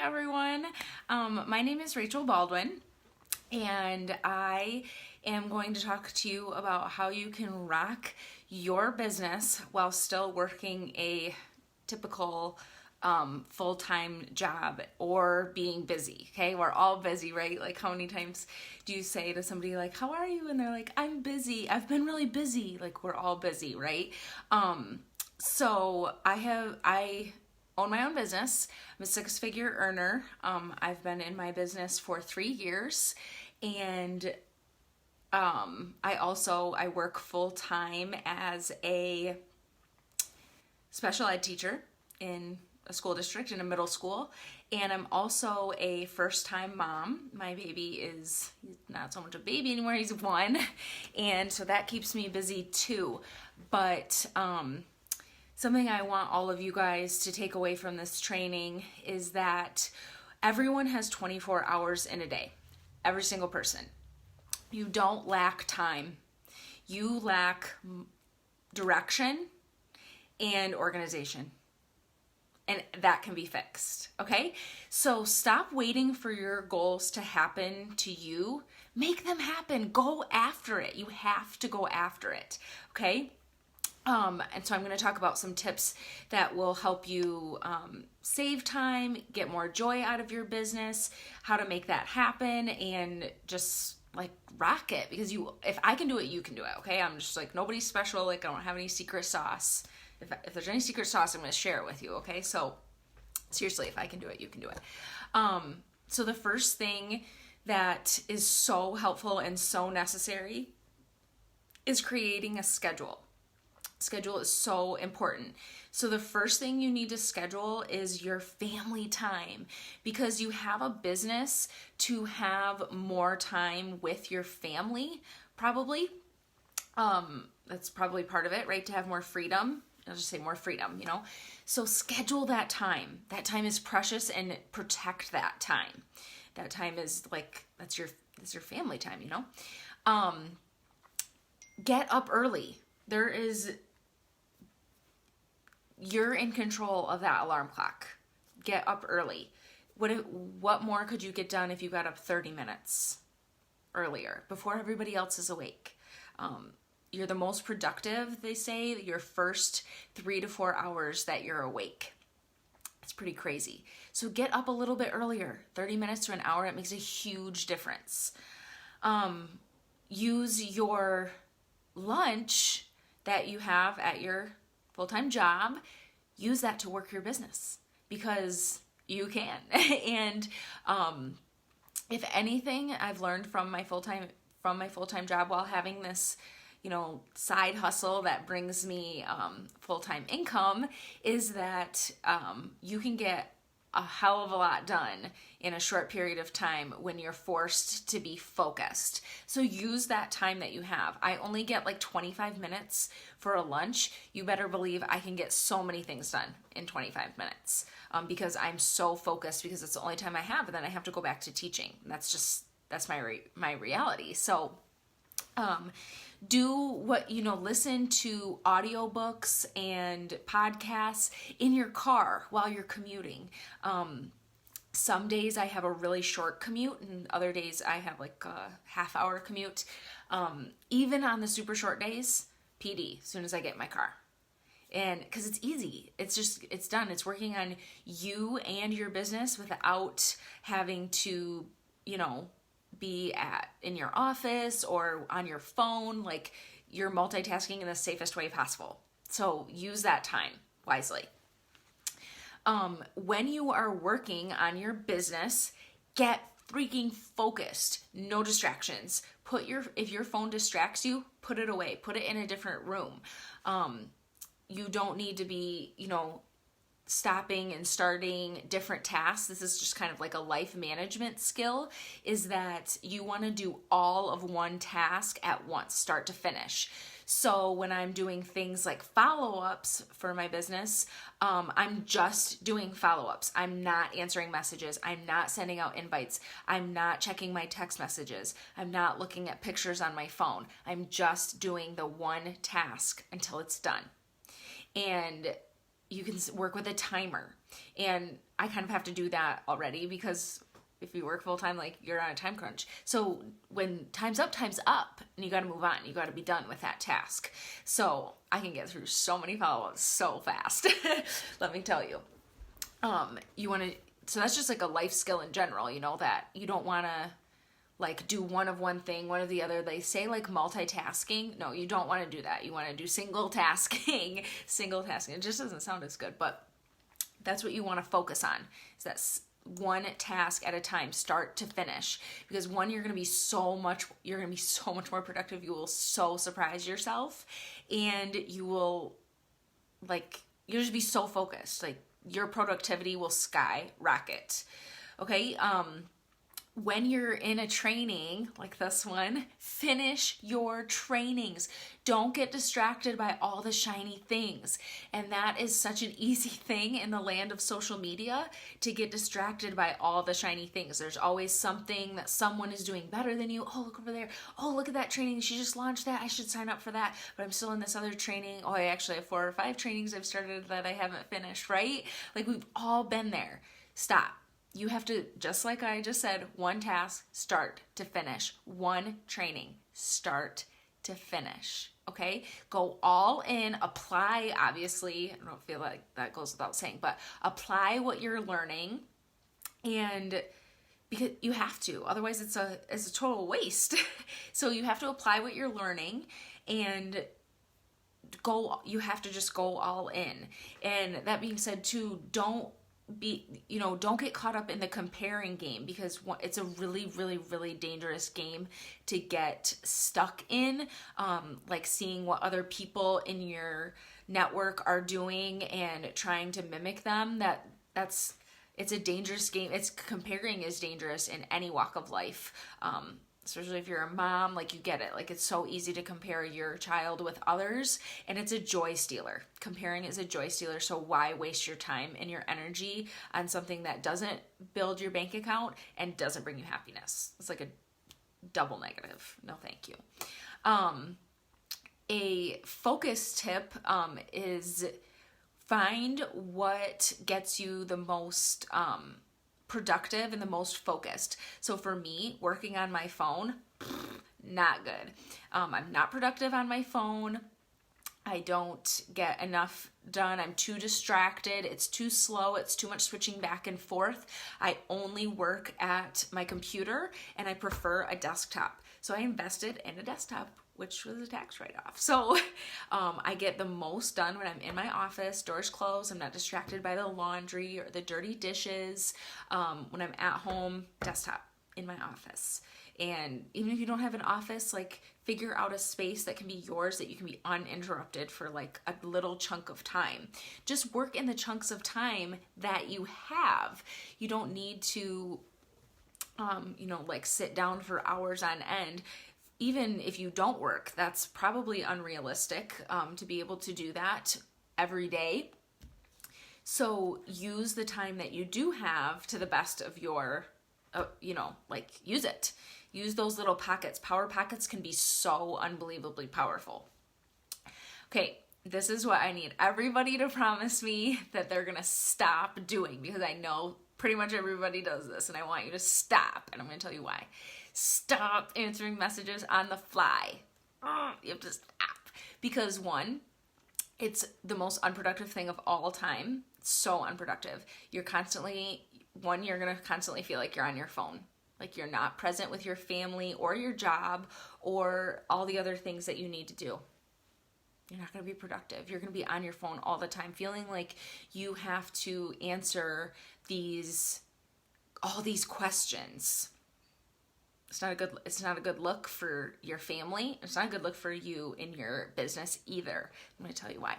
everyone. My name is Rachel Baldwin, and I am going to talk to you about how you can rock your business while still working a typical full-time job or being busy. Okay, we're all busy, right? Like, how many times do you say to somebody like, how are you? And they're like, I'm busy, I've been really busy. Like, we're all busy, right? So I own my own business. I'm a six-figure earner. I've been in my business for 3 years, and I work full-time as a special ed teacher in a school district, in a middle school, and I'm also a first-time mom. My baby he's not so much a baby anymore, he's 1, and so that keeps me busy too. But something I want all of you guys to take away from this training is that everyone has 24 hours in a day. Every single person. You don't lack time. You lack direction and organization. And that can be fixed, okay? So stop waiting for your goals to happen to you. Make them happen. Go after it. You have to go after it, okay? And so I'm going to talk about some tips that will help you save time, get more joy out of your business, how to make that happen, and just like rock it. Because if I can do it, you can do it. Okay, I'm just like, nobody's special. Like, I don't have any secret sauce. If there's any secret sauce, I'm going to share it with you. Okay, so seriously, if I can do it, you can do it. So the first thing that is so helpful and so necessary is creating a schedule. Schedule is so important. So the first thing you need to schedule is your family time, because you have a business to have more time with your family, probably. That's probably part of it, right? To have more freedom. I'll just say more freedom, So schedule that time. That time is precious, and protect that time. That time is like, that's your family time, Get up early. You're in control of that alarm clock. Get up early. What more could you get done if you got up 30 minutes earlier, before everybody else is awake? You're the most productive, they say, your first 3 to 4 hours that you're awake. It's pretty crazy. So get up a little bit earlier. 30 minutes to an hour, it makes a huge difference. Use your lunch that you have at your full-time job, use that to work your business, because you can. And if anything I've learned from my full-time job while having this side hustle that brings me full-time income, is that you can get a hell of a lot done in a short period of time when you're forced to be focused. So use that time that you have. I only get like 25 minutes for a lunch. You better believe I can get so many things done in 25 minutes because I'm so focused, because it's the only time I have, and then I have to go back to teaching. That's my reality. So do what, listen to audiobooks and podcasts in your car while you're commuting. Some days I have a really short commute, and other days I have like a half-hour commute. Even on the super short days, PD, as soon as I get in my car. And because it's easy, it's done. It's working on you and your business without having to, be in your office or on your phone. Like, you're multitasking in the safest way possible. So use that time wisely. When you are working on your business, get freaking focused. No distractions. If your phone distracts you, put it away. Put it in a different room. You don't need to be, stopping and starting different tasks. This is just kind of like a life management skill, is that you want to do all of one task at once, start to finish. So when I'm doing things like follow-ups for my business, I'm just doing follow-ups. I'm not answering messages. I'm not sending out invites. I'm not checking my text messages. I'm not looking at pictures on my phone. I'm just doing the one task until it's done. And you can work with a timer. And I kind of have to do that already because if you work full time, like you're on a time crunch. So when time's up, and you got to move on. You got to be done with that task. So I can get through so many follow-ups so fast. Let me tell you. So that's just like a life skill in general, that you don't want to like do one of one thing, one of the other. They say like multitasking. No, you don't want to do that. You want to do single tasking. It just doesn't sound as good, but that's what you want to focus on. Is that one task at a time, start to finish. Because one, you're going to be so much more productive. You will so surprise yourself, and you'll just be so focused. Like your productivity will skyrocket. Okay. When you're in a training like this one, finish your trainings. Don't get distracted by all the shiny things. And that is such an easy thing in the land of social media, to get distracted by all the shiny things. There's always something that someone is doing better than you. Oh, look over there. Oh, look at that training. She just launched that. I should sign up for that. But I'm still in this other training. Oh, I actually have 4 or 5 trainings I've started that I haven't finished, right? Like we've all been there. Stop. You have to, just like I just said, one task, start to finish. One training, start to finish. Okay? Go all in, apply, obviously. I don't feel like that goes without saying, but apply what you're learning, and because you have to, otherwise it's a total waste. So you have to apply what you're learning, and you have to just go all in. And that being said too, don't get caught up in the comparing game, because it's a really, really, really dangerous game to get stuck in. Like seeing what other people in your network are doing and trying to mimic them. It's a dangerous game. Comparing is dangerous in any walk of life. Especially if you're a mom, like you get it. Like it's so easy to compare your child with others, and it's a joy stealer. Comparing is a joy stealer, so why waste your time and your energy on something that doesn't build your bank account and doesn't bring you happiness? It's like a double negative. No, thank you. A focus tip is find what gets you the most productive and the most focused. So for me, working on my phone, not good. I'm not productive on my phone. I don't get enough done. I'm too distracted. It's too slow. It's too much switching back and forth. I only work at my computer, and I prefer a desktop. So I invested in a desktop, which was a tax write-off. So I get the most done when I'm in my office, doors closed, I'm not distracted by the laundry or the dirty dishes. When I'm at home, desktop in my office. And even if you don't have an office, like figure out a space that can be yours, that you can be uninterrupted for like a little chunk of time. Just work in the chunks of time that you have. You don't need to, like sit down for hours on end. Even if you don't work, that's probably unrealistic to be able to do that every day. So use the time that you do have to the best of your, use it. Use those little pockets. Power pockets can be so unbelievably powerful. Okay, this is what I need everybody to promise me that they're going to stop doing, because I know pretty much everybody does this, and I want you to stop, and I'm going to tell you why. Stop answering messages on the fly. You have to stop. Because one, it's the most unproductive thing of all time. It's so unproductive. You're going to constantly feel like you're on your phone. Like you're not present with your family or your job or all the other things that you need to do. You're not going to be productive. You're going to be on your phone all the time, feeling like you have to answer all these questions. It's not a good look for your family. It's not a good look for you in your business either. I'm going to tell you why.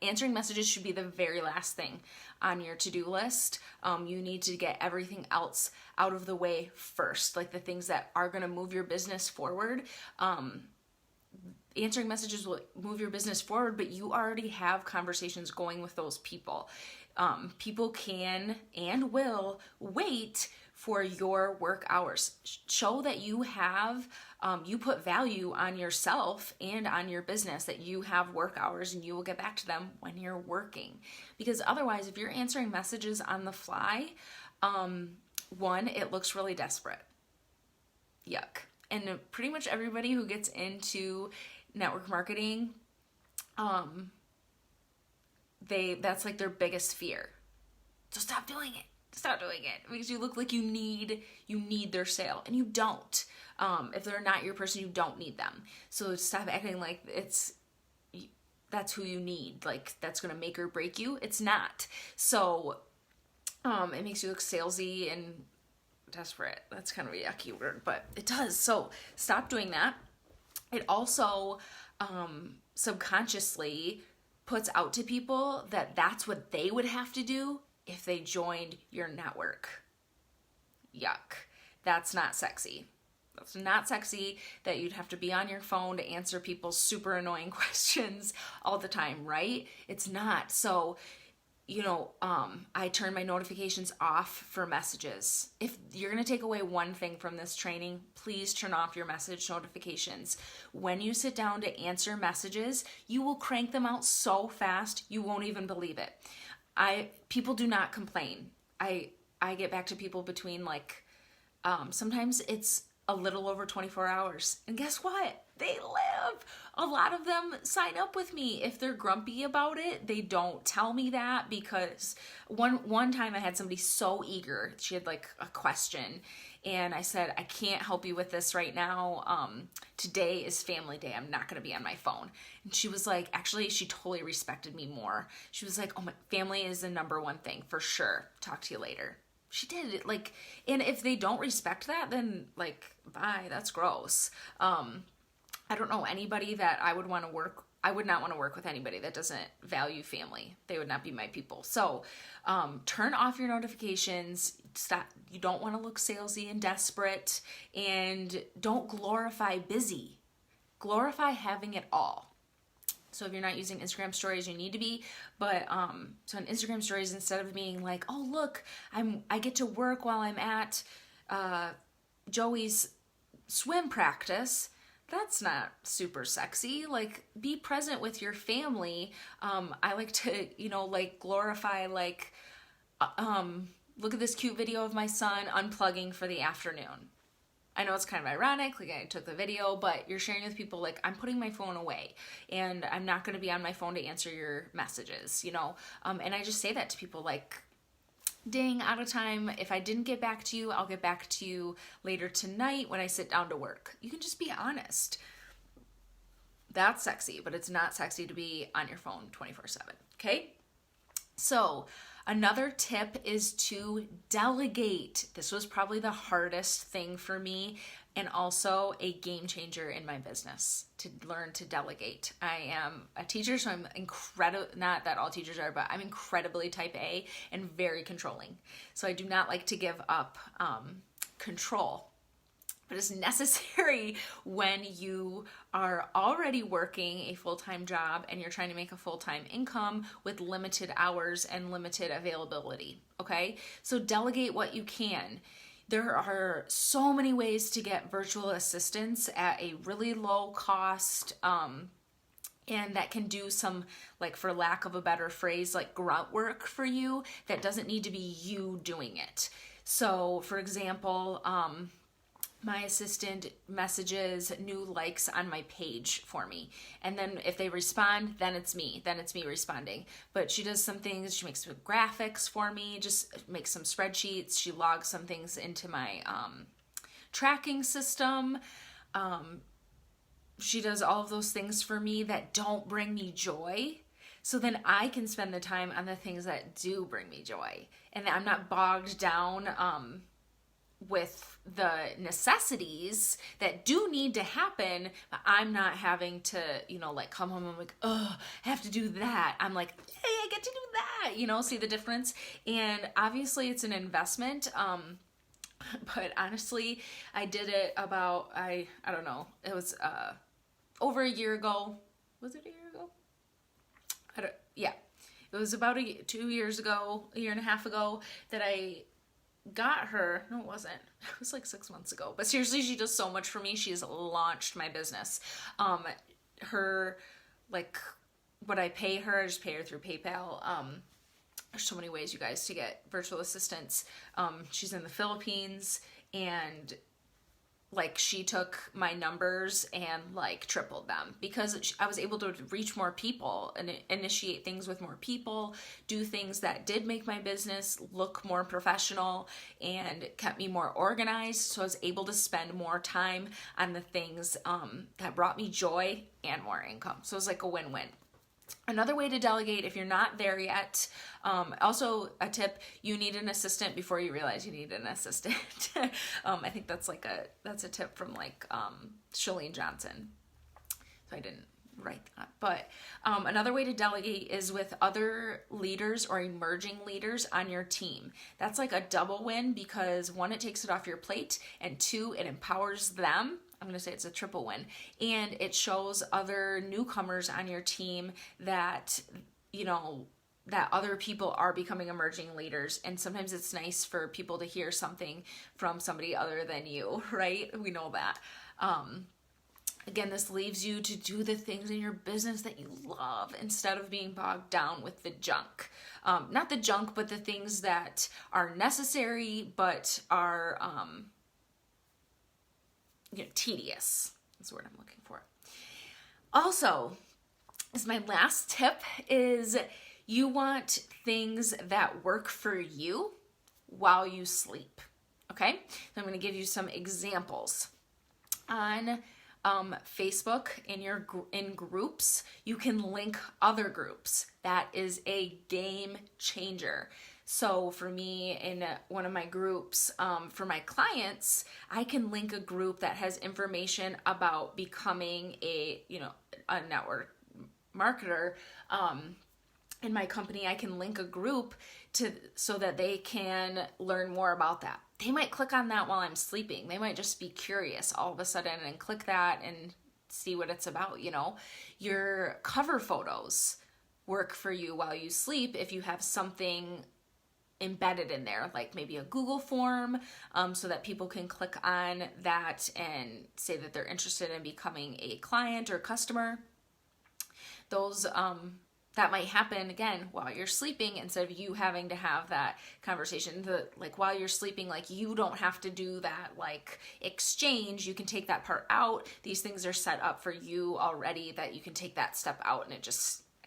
Answering messages should be the very last thing on your to-do list. You need to get everything else out of the way first, like the things that are going to move your business forward. Answering messages will move your business forward, but you already have conversations going with those people. People can and will wait for your work hours. Show that you have, you put value on yourself and on your business, that you have work hours and you will get back to them when you're working. Because otherwise, if you're answering messages on the fly, one, it looks really desperate. Yuck. And pretty much everybody who gets into network marketing, that's like their biggest fear. So stop doing it. Stop doing it, because you look like you need their sale, and you don't. If they're not your person, you don't need them. So stop acting like that's who you need. Like that's gonna make or break you. It's not. So it makes you look salesy and desperate. That's kind of a yucky word, but it does. So stop doing that. It also subconsciously puts out to people that that's what they would have to do if they joined your network. Yuck. That's not sexy. That's not sexy that you'd have to be on your phone to answer people's super annoying questions all the time, right? It's not. So, I turn my notifications off for messages. If you're going to take away one thing from this training, please turn off your message notifications. When you sit down to answer messages, you will crank them out so fast, you won't even believe it. People do not complain. I get back to people between sometimes it's a little over 24 hours. And guess what? They live. A lot of them sign up with me. If they're grumpy about it, they don't tell me that, because one time I had somebody so eager. She had a question, and I said, I can't help you with this right now. Today is family day. I'm not going to be on my phone. And she was like, actually, she totally respected me more. She was like, oh, my family is the number one thing for sure. Talk to you later. She did it. And if they don't respect that, then bye, that's gross. I don't know anybody that I would not want to work with anybody that doesn't value family. They would not be my people. So, turn off your notifications. Stop. You don't want to look salesy and desperate, and don't glorify busy. Glorify having it all. So if you're not using Instagram stories, you need to be, but, so on Instagram stories, instead of being like, oh, look, I get to work while I'm at, Joey's swim practice, that's not super sexy. Be present with your family. I like to, glorify, look at this cute video of my son unplugging for the afternoon. I know it's kind of ironic, I took the video, but you're sharing with people, I'm putting my phone away, and I'm not going to be on my phone to answer your messages, and I just say that to people, dang, out of time. If I didn't get back to you, I'll get back to you later tonight when I sit down to work. You can just be honest. That's sexy, but it's not sexy to be on your phone 24/7, okay? So, another tip is to delegate. This was probably the hardest thing for me, and also a game changer in my business, to learn to delegate. I am a teacher, so I'm not that all teachers are, but I'm incredibly type A and very controlling. So I do not like to give up control. But it's necessary when you are already working a full-time job and you're trying to make a full-time income with limited hours and limited availability, okay? So delegate what you can. There are so many ways to get virtual assistants at a really low cost, and that can do some, for lack of a better phrase, grunt work for you that doesn't need to be you doing it. So, for example, my assistant messages new likes on my page for me. And then if they respond, then it's me responding. But she does some things, she makes some graphics for me, just makes some spreadsheets. She logs some things into my tracking system. She does all of those things for me that don't bring me joy. So then I can spend the time on the things that do bring me joy. And I'm not bogged down with the necessities that do need to happen, but I'm not having to, come home and I have to do that. I'm hey, I get to do that, see the difference? And obviously it's an investment, but honestly, I did it about, I don't know, it was over a year ago. Was it a year ago? Yeah. It was about 2 years ago, a year and a half ago, that I got her, no, it wasn't. It was like 6 months ago. But seriously, she does so much for me. She's launched my business. Her, like, what I pay her, I just pay her through PayPal. There's so many ways, you guys, to get virtual assistants. She's in the Philippines, and like she took my numbers and like tripled them because I was able to reach more people and initiate things with more people, do things that did make my business look more professional and kept me more organized. So I was able to spend more time on the things that brought me joy and more income. So it was like a win-win. Another way to delegate if you're not there yet, also a tip, you need an assistant before you realize you need an assistant. I think that's a tip from like Chalene Johnson. So I didn't write that. But another way to delegate is with other leaders or emerging leaders on your team. That's like a double win because one, it takes it off your plate, and two, it empowers them. I'm going to say it's a triple win. And it shows other newcomers on your team that, you know, that other people are becoming emerging leaders. And sometimes it's nice for people to hear something from somebody other than you, right? We know that. Again, this leaves you to do the things in your business that you love instead of being bogged down with the junk. Not the junk, but the things that are necessary but are tedious. That's the word I'm looking for. Also, as my last tip is you want things that work for you while you sleep. Okay? So I'm going to give you some examples. On Facebook, in groups, you can link other groups. That is a game changer. So for me, in one of my groups, for my clients, I can link a group that has information about becoming a network marketer. In my company, I can link a group so that they can learn more about that. They might click on that while I'm sleeping. They might just be curious all of a sudden and click that and see what it's about. Your cover photos work for you while you sleep if you have something embedded in there, like maybe a Google form, so that people can click on that and say that they're interested in becoming a client or customer. Those that might happen again while you're sleeping instead of you having to have that conversation. While you're sleeping, like you don't have to do that like exchange. You can take that part out. These things are set up for you already that you can take that step out, and it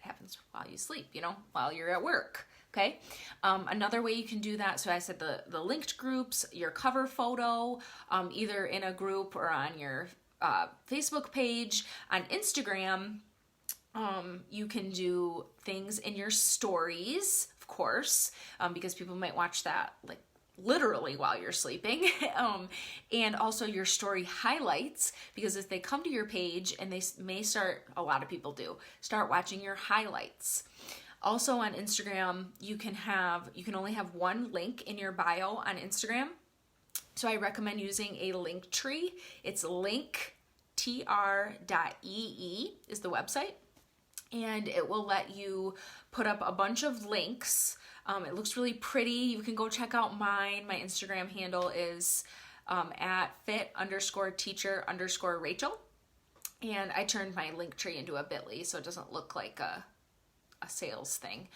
happens while you sleep, while you're at work. Okay. Another way you can do that. So I said the linked groups, your cover photo, either in a group or on your Facebook page. On Instagram, you can do things in your stories, of course, because people might watch that like literally while you're sleeping. And also your story highlights, because if they come to your page and they may a lot of people do, start watching your highlights. Also on Instagram, you can only have one link in your bio on Instagram. So I recommend using a link tree. It's linktr.ee is the website. And it will let you put up a bunch of links. It looks really pretty. You can go check out mine. My Instagram handle is at fit_teacher_Rachel. And I turned my link tree into a bit.ly so it doesn't look like a sales thing.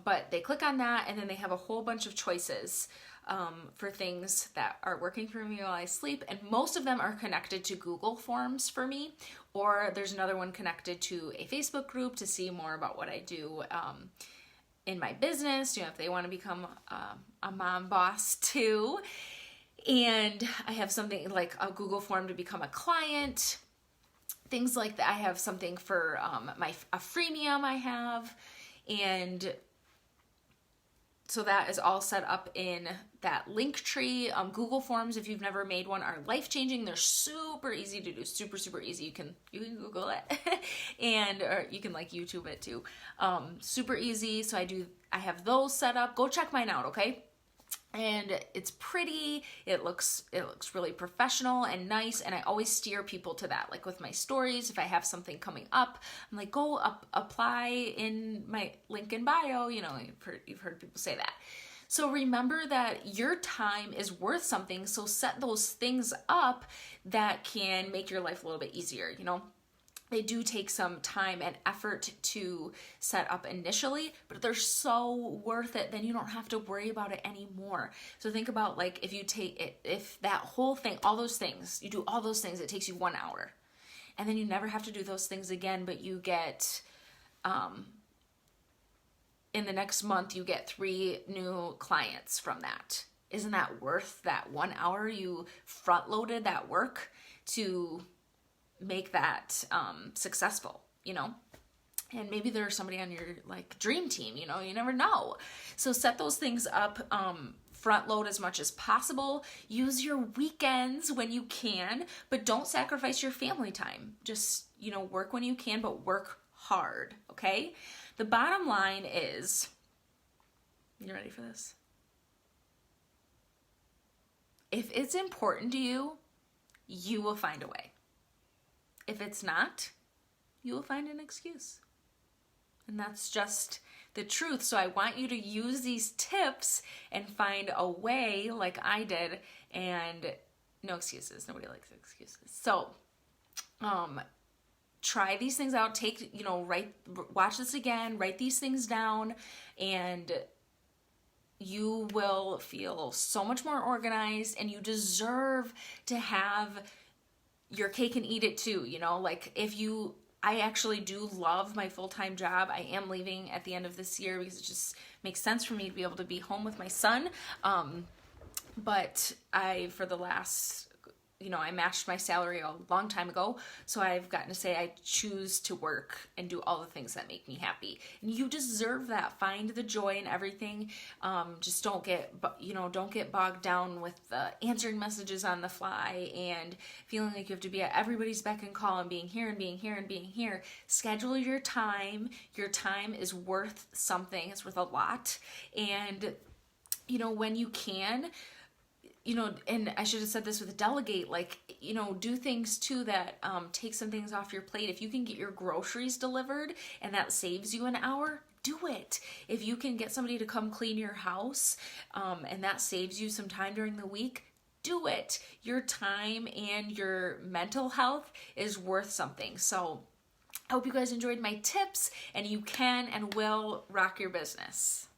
But they click on that, and then they have a whole bunch of choices for things that are working for me while I sleep. And most of them are connected to Google Forms for me, or there's another one connected to a Facebook group to see more about what I do in my business, if they want to become a mom boss too. And I have something like a Google form to become a client, things like that. I have something for a freemium I have, and so that is all set up in that link tree. Google Forms, if you've never made one, are life-changing. They're super easy to do, super, super easy. You can Google it or you can like YouTube it too. Super easy. So I have those set up. Go check mine out, okay? And it's pretty, it looks really professional and nice, and I always steer people to that. Like with my stories, if I have something coming up, I'm like, go apply in my link in bio, you've heard people say that. So remember that your time is worth something. So set those things up that can make your life a little bit easier. They do take some time and effort to set up initially, but they're so worth it. Then you don't have to worry about it anymore. So think about, like, if that whole thing, all those things, you do all those things, it takes you 1 hour. And then you never have to do those things again, but you get, in the next month, you get 3 new clients from that. Isn't that worth that 1 hour you front loaded that work to make that successful, And maybe there's somebody on your dream team, you never know. So set those things up, front load as much as possible. Use your weekends when you can, but don't sacrifice your family time. Just, work when you can, but work hard, okay? The bottom line is, you ready for this? If it's important to you, you will find a way. If it's not, you will find an excuse. And that's just the truth. So I want you to use these tips and find a way, like I did, and no excuses. Nobody likes excuses. So, try these things out. Watch this again, write these things down, and you will feel so much more organized, and you deserve to have your cake and eat it too. I actually do love my full-time job. I am leaving at the end of this year because it just makes sense for me to be able to be home with my son. But for the last, I matched my salary a long time ago. So I've gotten to say I choose to work and do all the things that make me happy. And you deserve that. Find the joy in everything. Just don't get bogged down with answering messages on the fly and feeling like you have to be at everybody's beck and call and being here and being here and being here. Schedule your time. Your time is worth something. It's worth a lot. And, when you can, and I should have said this with delegate, do things too that take some things off your plate. If you can get your groceries delivered and that saves you an hour, do it. If you can get somebody to come clean your house and that saves you some time during the week, do it. Your time and your mental health is worth something. So I hope you guys enjoyed my tips, and you can and will rock your business.